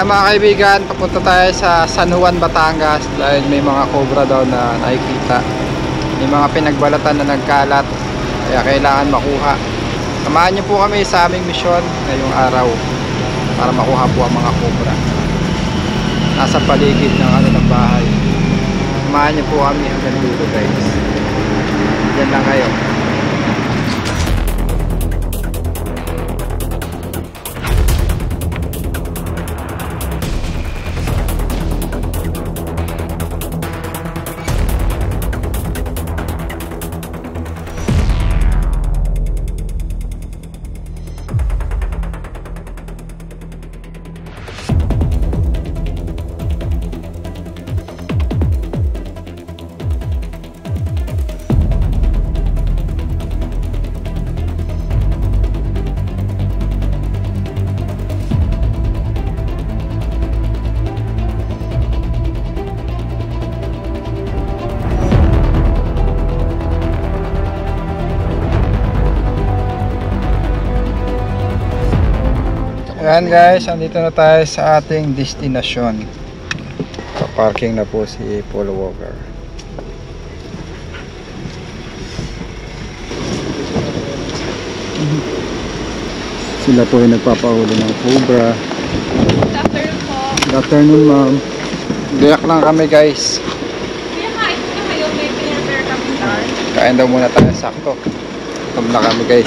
Kaya mga kaibigan, papunta tayo sa San Juan, Batangas dahil may mga cobra daw na nakikita. May mga pinagbalatan na nagkalat, kaya kailangan makuha. Samahan niyo po kami sa aming misyon ngayong araw para makuha po ang mga cobra nasa paligid ng bahay. Samahan niyo po kami hanggang dulo guys. Diyan lang kayo. Ayan guys, andito na tayo sa ating destinasyon. Parking na po si Paul Walker. Sila po ay nagpapahuli ng cobra. Good afternoon po. Good afternoon ma'am. Biyak lang kami guys. Kuya, kain po na kayo. May pinapare kami daan. Kain daw muna tayo, sakto. Tum na kami guys.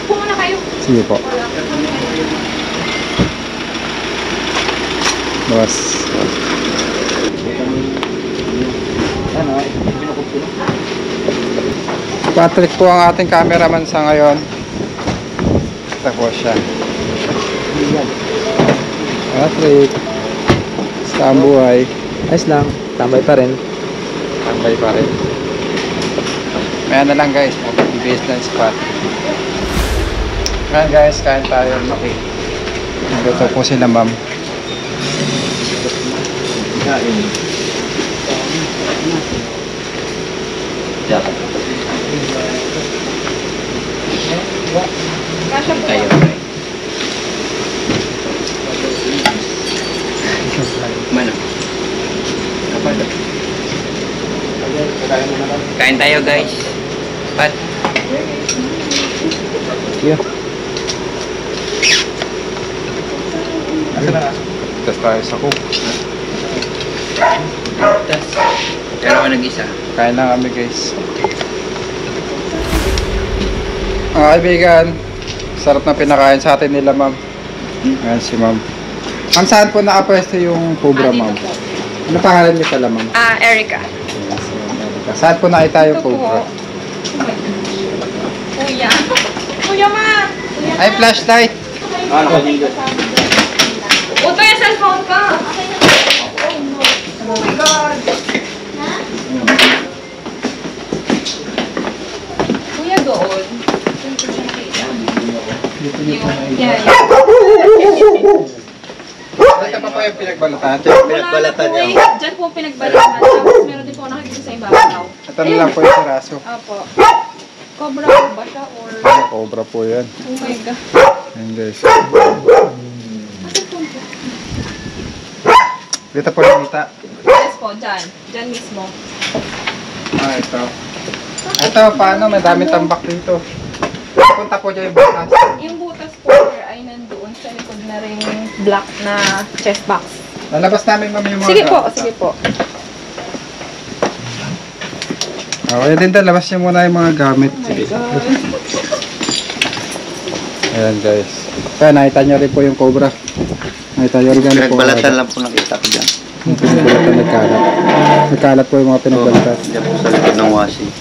Upo muna kayo. Sige po. Boss. Patrick po ang ating cameraman sa ngayon. Ito po siya. Patrick. Basta ang buhay. Ayos lang, tambay pa rin. Tambay pa rin. Maya na lang guys, mag-ibis ng spot. Ayan guys, kain tayo. Nandito po sila ma'am. Kasha po. Kain tayo guys. Pat. Yeah. Tapos tayo sa cook. Pero ako nag-isa. Kain na kami guys. Mga kaibigan, sarap na pinakain sa atin nila ma'am. Ayan si ma'am. Ang saan po nakapwesto yung cobra ma'am? Dito po. Ano pangalan niyo pala ma'am? Erica. Ayan, si Ma'am Erica. Saan po nakita yung Ito po. cobra? Kuya. Kuya ma. Kuya Ay, flashlight! Uto yung cellphone ka. Oh my God. Kuya doon. Yan. Ito pa po yung pinagbalatan. Pinagbalatan niya. Diyan po pinagbalatan. Tapos meron din po nakikita sa ibabaw. Ito na lang po yung siraso. Opo. Cobra po ba siya or... Cobra po yan. Oh my God. Ayan guys. Dito po nakita. Yes po, dyan. Dyan mismo. Ah, ito. Ito, paano? May daming tambak dito. Punta po dyan yung bukas. Yung butas po sir, ay nandoon sa likod na ring black na chest box. Lalabas namin ma'am yung mga Sige po, gamit. sige po. Okay din doon, labas niyo muna yung mga gamit. Sige. Ayan guys. Kaya nakita nyo rin po yung cobra. Nakita nyo rin po. Pinagbalatan lang po nakita ko dyan. Yung pinagbalatan nagkalat. Nagkalat po yung mga pinagbalatan. Diyan po sa likod ng washing.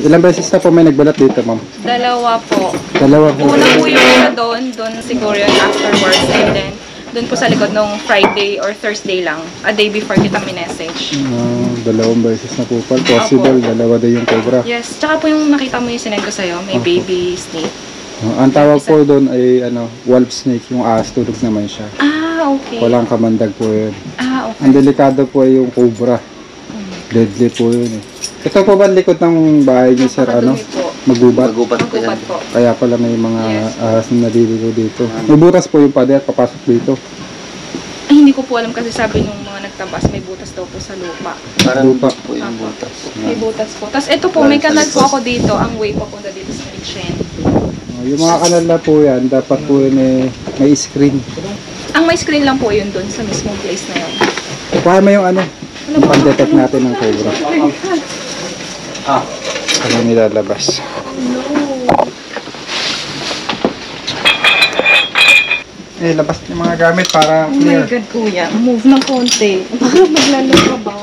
Ilang beses na po may nagbalat dito ma'am? Dalawa po. Dalawa po. Una po yung isa doon siguro yun afterwards. And then, doon po sa likod nung Friday or Thursday lang. A day before kita minessage. Dalawang beses na po pal. Possible, dalawa din yung cobra. Yes, tsaka po yung nakita mo yung sinend ko sa'yo, may baby snake. Ang tawag po doon ay wolf snake, yung ahas, tulog naman siya. Ah, okay. Walang kamandag po yun. Ah, okay. Ang delikado po ay yung cobra. Deadly po yun eh. Ito po ba ang likod ng bahay niyo sir? Napakadumi po. Magubat. Magupat po yan. Magubat po. Kaya pala may mga Yes. ahas na naliligo dito. May butas po yung pader, papasok dito. Ay, hindi ko po alam kasi sabi nung mga nagtabas, may butas daw po sa lupa. Parang Lupa. po yung Apo. butas. May butas po. Tapos ito po, may kanal po ako dito. Ang way papunta dito sa kitchen. Yung mga kanal na po yan, dapat po yun may screen. Ang may screen lang po yun doon sa mismong place na yun. Kuha mo yung yung pan-detect natin ng cobra. Ano nilalabas? Labas yung mga gamit para Oh my God, kuya. Move ng konti. Parang maglalo ka ba?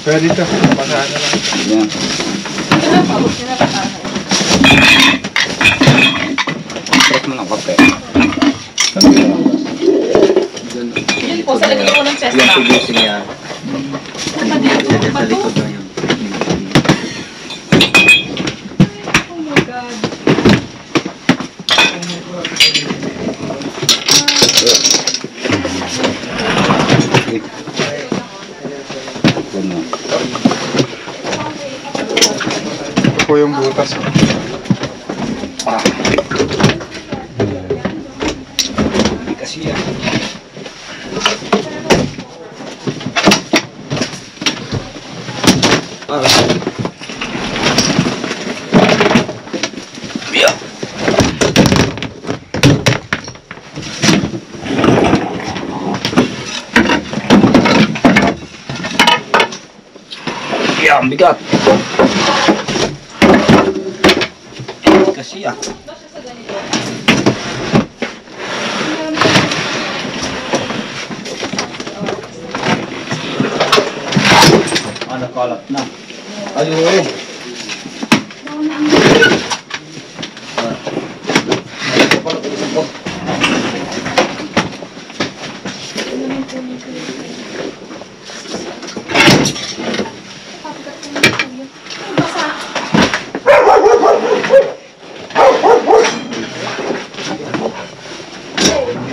Pwede ito. Basahan na lang. Yan. Press mo ng kape. Yun po, sa likod po ng chest Yung box. tubusin niya. Sa likod na yun. Oh my God. Ganun. Ito po yung butas. Kasi yan. Ang bigat. Kasi ah. Nakalat na. Ayun.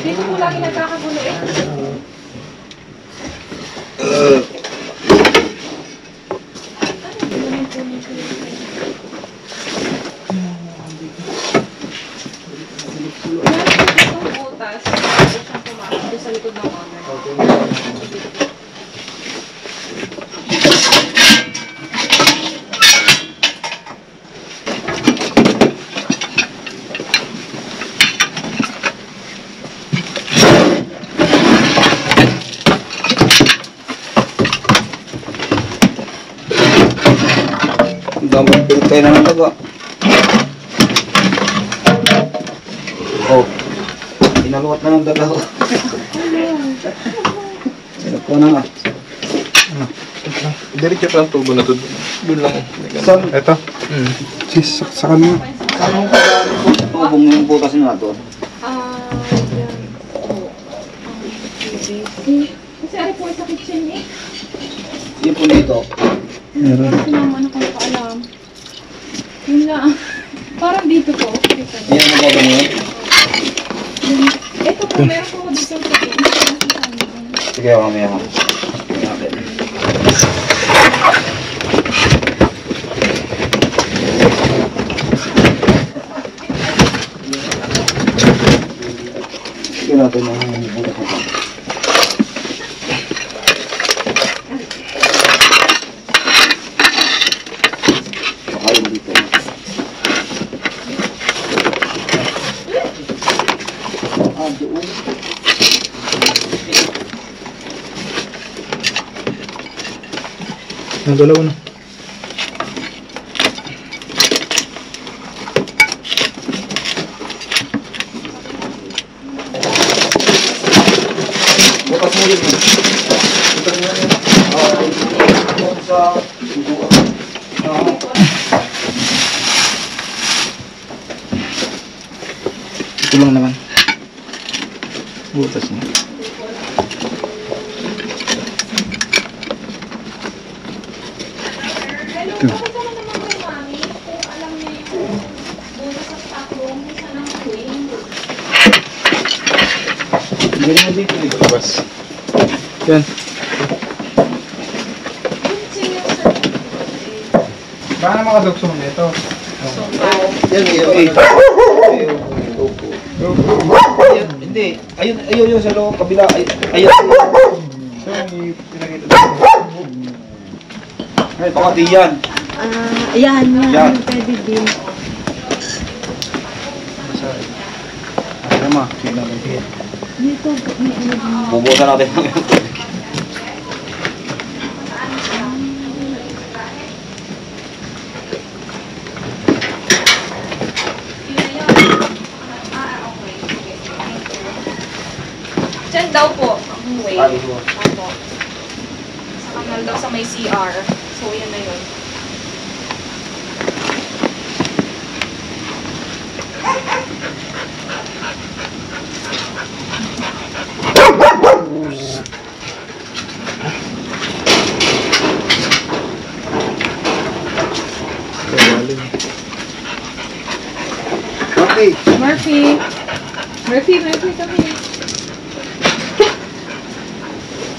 Dito po lagi nagkakagulo eh. Butas. Siyang pumasok sa likod ng owner. Damang pinutay na ng taga. Oh. Inaluwat na ng daga ko. Sinap ko na nga. Diretso pa ang tubo na to. Doon lang. Saan? Ito. Sa kanina. Saan ka galing po? Tubong yung butas na ito. Yan po. Kasi ari po sa kitchen eh. Yun po dito. Meron. Parang sinama na kung paalam. Yun lang. Parang dito po. Ayan ang gagawin mo. Ito po, meron po ako dito sa kitchen. Sige, mamaya ka. Sige natin ang butas na ito. Ayun dito. Doon. Nagalaw na. Ito lang naman. Butas niya. Ganyan din po ito. Yan. Baka na makadugsong dito. Yan, hindi. Ayun yung sa loob, kabila. Ayun. Baka di yan. Ayan, Yan. yan. Pwede din. Ano ma? Tingnan mo. Dito, may ano din. Bubusan natin ng Diyan daw po, ang way. Ay, Opo. Sa kanal daw sa may CR. So, yan na yun. Murphy. Murphy, kami.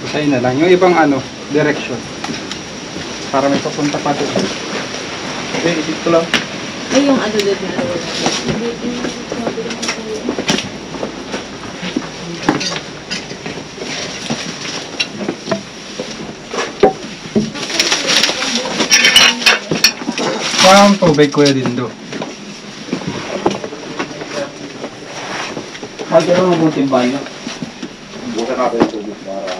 Sa'yo na lang. Yung ibang ano, direction. Para may papunta pa doon. Okay, isip ko lang. Ay, yung ano doon na road. Parang tubig, Kuya Dindo. Magkaroon ng bunting bahay na. Bukan natin yung tubig para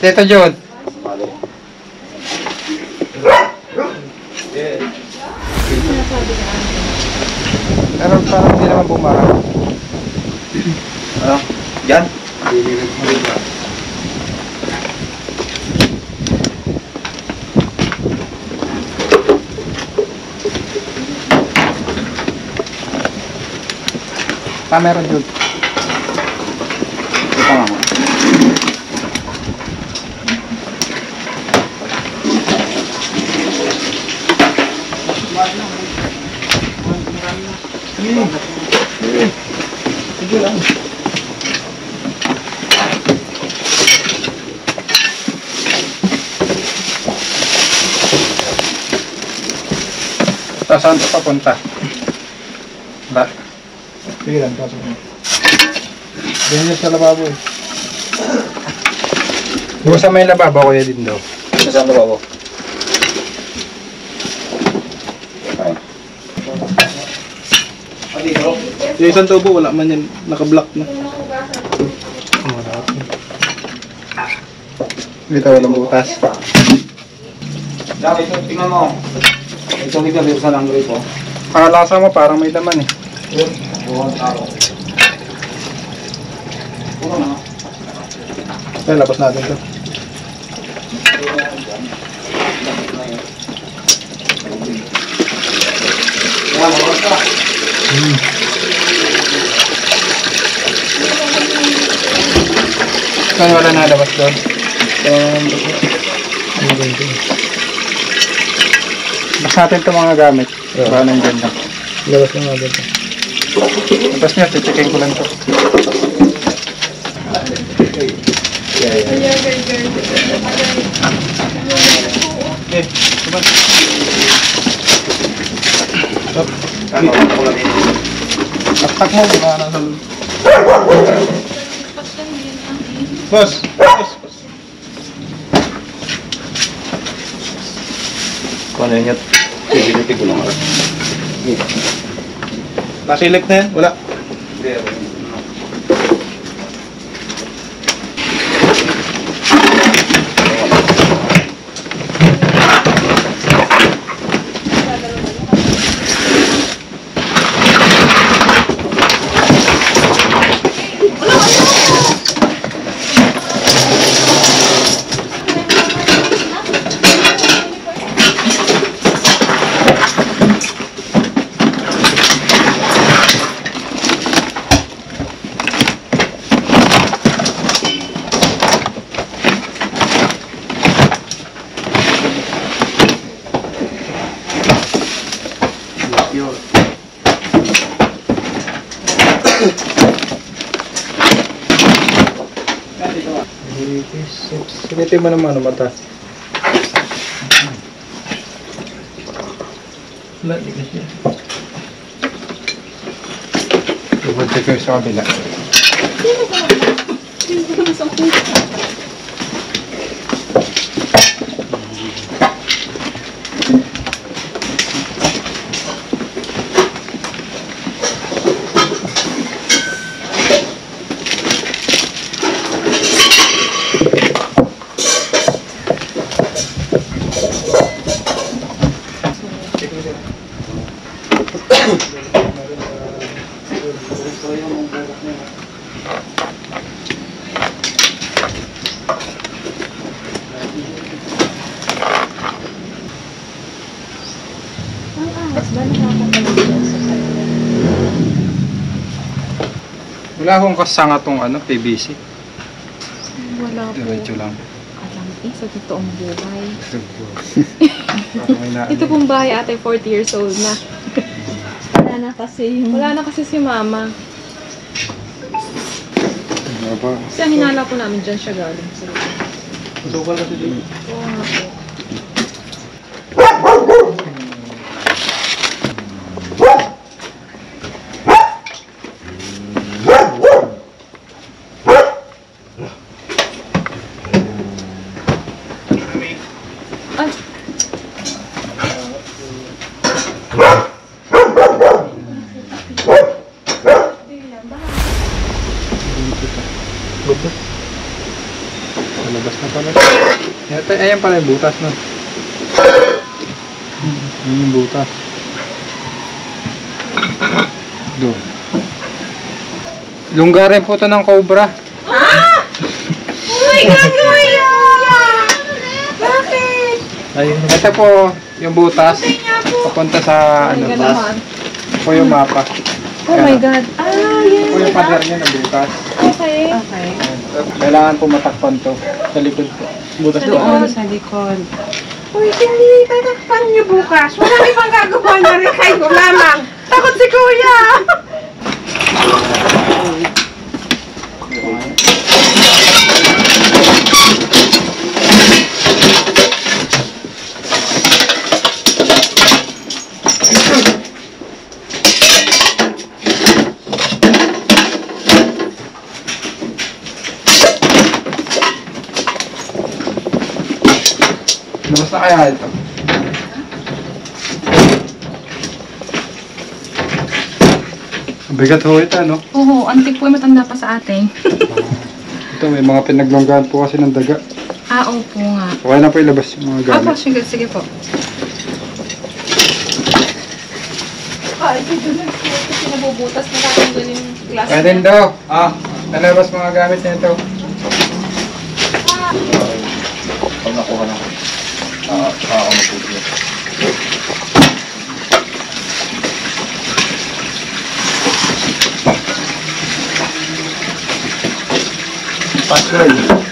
Tito Jod. sumali. Pero parang hindi naman bumara. Ano? Yan? Camera Jod. Ito nga mo. Sige lang. Saan ito papunta? Ba? Sige lang, pasok mo. Ganyan sa lababo eh. Bukas sa may lababo, Kuya Dindo. Saan ba ako? Yung isang tubo, wala man yan. Naka-block na. Dito walang butas. Dami, ito, tingnan mo. Ito hindi ka sa ng gripo. Pangalasa mo parang may laman eh. Yun. Buwan taro. Puro na. Kaya labas natin ito. Yan, mawas ka. Saan wala nalabas doon? Labas natin itong mga gamit. Baka nandyan lang. Labas na natin ito. Labas nyo, checkin ko lang ito. Taktak mo, baka nasa loob. Boss! Boss! Kung ano yun, sisiliti ko lang. Nasilip na yan? Wala. Sinitin mo naman ang mata. Wala, di kasi. Ibig ko sa kabila. Wala akong kasanga tong PVC. Wala po. Diretso lang. Alam, sa totoong buhay. Okay na. Ito pong bahay ate, 40 years old na. Wala na kasi Si mama. Ano ba? Kasi ang hinala po namin dyan siya galing. Sukal kasi dito. Oo nga po. Ay, Malabas na pala. Ayan pala yung butas, no? Ayan yung butas. Doon. Lunggarin po ito ng cobra. Ayun. Ito po yung butas. Papunta sa ang ano, ganda naman. po yung mapa. Oh my God. Ah, Ito po yung pader niya na butas. Okay. Okay. Kailangan po matakpan to. Sa likod po. Butas Sa doon. likod. Sa likod. Uy, hindi tatakpan niyo bukas. Wala ibang gagawa na rin kayo lamang. Takot si Kuya. Labas na kaya ito? Bigat ho ito, no? Oo, antik po, matanda pa sa atin. Ito, may mga pinaglonggahan po kasi ng daga. Ah, opo nga. Okay na po ilabas yung mga Opo, gamit. sige po. Ay, ito na. Kasi nabubutas na tatanggal yung glass Kaya din daw. Nalabas mga gamit nito. Pag nakuha na ko. Ako magpupunod. Password.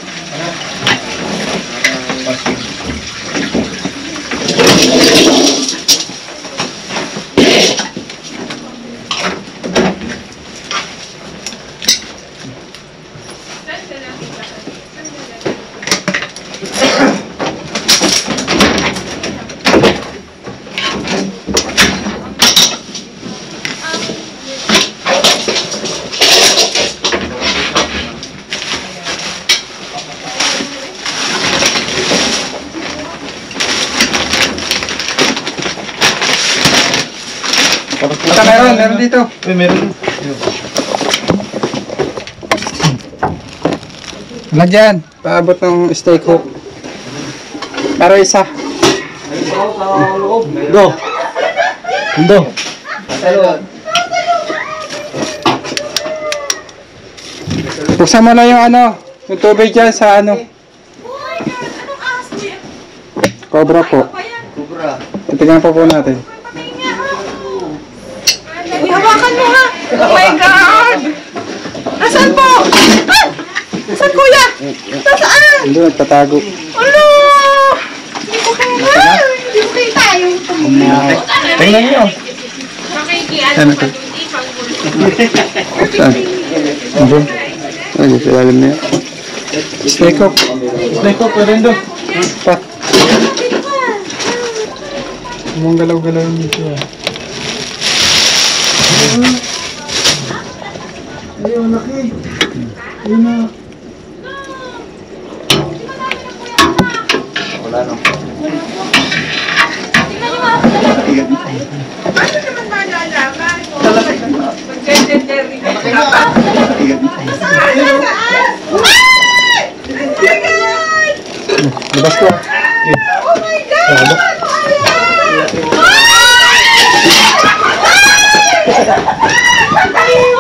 Ito meron dito. Uy, meron. Lagyan. Paabot ng steak hook. Pero isa. Go. Go. Buksan mo na yung yung tubig dyan sa Cobra po. Kubra. Titignan po natin. Uy, hawakan mo ha. Oh my God. Nasaan po? Ah! Nasaan Kuya? Nasaan? Hindi, nagtatago. Ano? Hindi ko kaya. Hindi ko kita. Tingnan nyo. Ano ito? Saan? Ano? Ay, sa ilalim na yan. Snake hook. Snake hook, pwede doon. Pa. Mong galaw-galaw yung dito ah. Ayun, laki. Ayun na. Wala no. Paano naman malalaman? Labas ko. Oh my God! Oh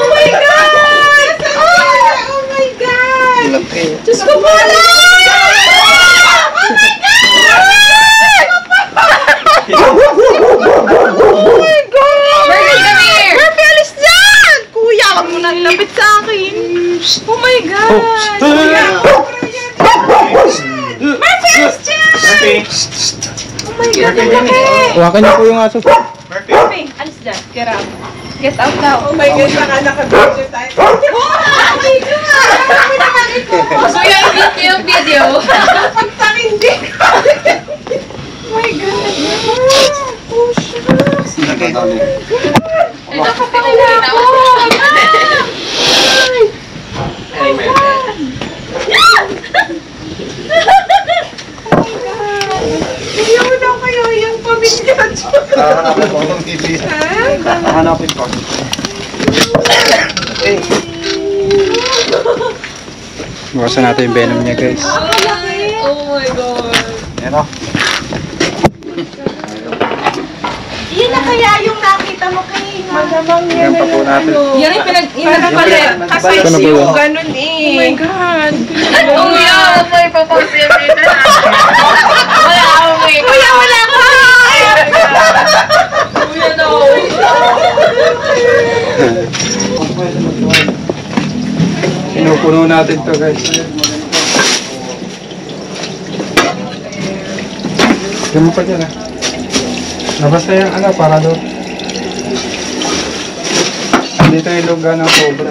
my God! Oh my God! Laki. Diyos ko po na! Oh my God! Murphy, come here! Murphy, alis dyan! Kuya, wag mo nang lapit sa akin. Oh my God! Kuya! Murphy, alis dyan! Oh my God, ang laki! Hawakan niyo po yung aso. Murphy, alis dyan. Get out. Get out now. Oh my God, baka naka-video tayo. Oh, video nga! Ano mo naman ito? So yung video. Pagpakindig! Oh my God! Oh, shucks! Laki. Ito pa pala ako. Bigyan mo daw kayo yung pamilya dyan. Hahanapin ko. Hahanapin ko. Eh. Bukasan natin yung venom niya guys. Oh my God. Ayan o. Yun na kaya yung nakita mo kay Malamang Yan pa po natin. Yan yung pinagpalit. Kasi Ito na ba yung yun? ganun eh. Oh my God. Oh yeah, may papapil dito na. Wala akong may. Kuya, wala ka! Kuya no. Pinupuno natin to guys. Diyan mo pa dyan ah. Labas na yung ano para doon. Dito yung lugar ng cobra.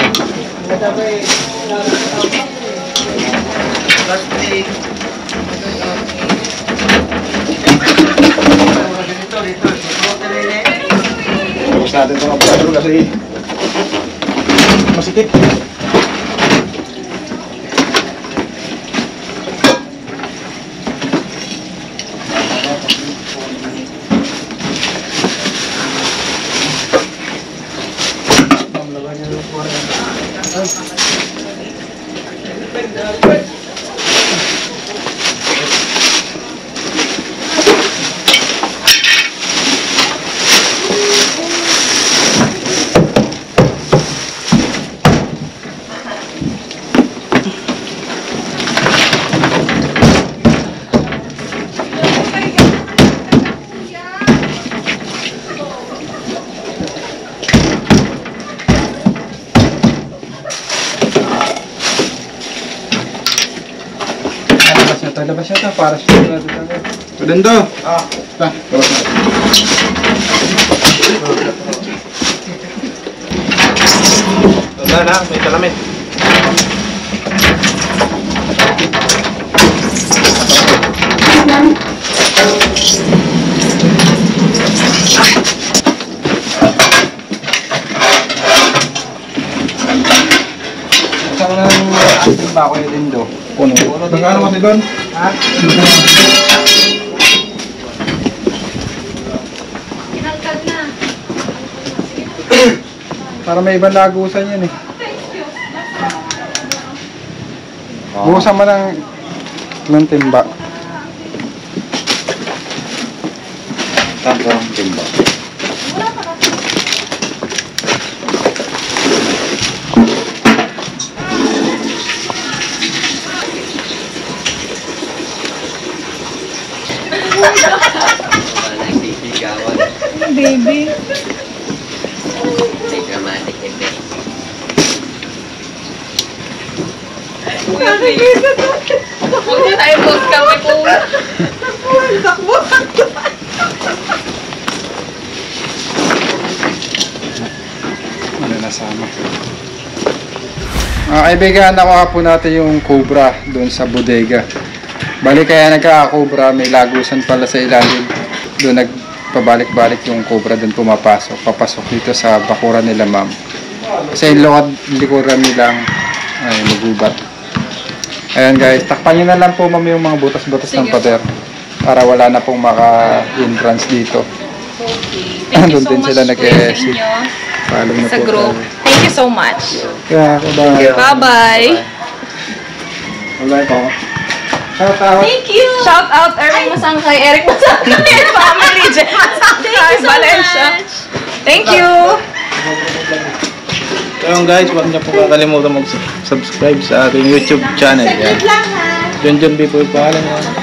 Tapos natin ito ng pagkakalo kasi masikip. Labas siya ito para siya natin ito. Tudendo! Ah. Ito, labas natin. Wala na, may talamin. Saan na ng ating bako yung dindo? Puno. Magkano kasi doon? Ha? Para may ibang lagusan yan eh. Buhusan mo ng timba. Tampo ng timba. Baby. Dramatic effect. Nakikita to. Huwag na tayo post kami kung Takbo. Ano nasama? Mga kaibigan, nakuha po natin yung cobra doon sa bodega. Bali kaya nagka-cobra, may lagusan pala sa ilalim. Doon nagpabalik-balik yung cobra doon pumapasok. Papasok dito sa bakuran nila ma'am. Kasi yung likuran nilang ay magubat. Ayan guys, takpan nyo na lang po ma'am yung mga butas-butas ng pader. Para wala na pong maka-entrance dito. Okay. Thank you Doon so din much sila kuya sa nag-e-exit. inyo. Paalam na Sa po group. tayo. Thank you so much. Kaya, bye. Bye-bye. Wala ko. Shout-out. Thank you. Shout out Eric Masangkay. Eric Masangkay. Family Jen Masangkay. Thank you so Valencia. much. Thank you. So guys, huwag niyo po kakalimutan mag-subscribe sa ating YouTube channel. Yan. Junjun B po yung pangalan niya.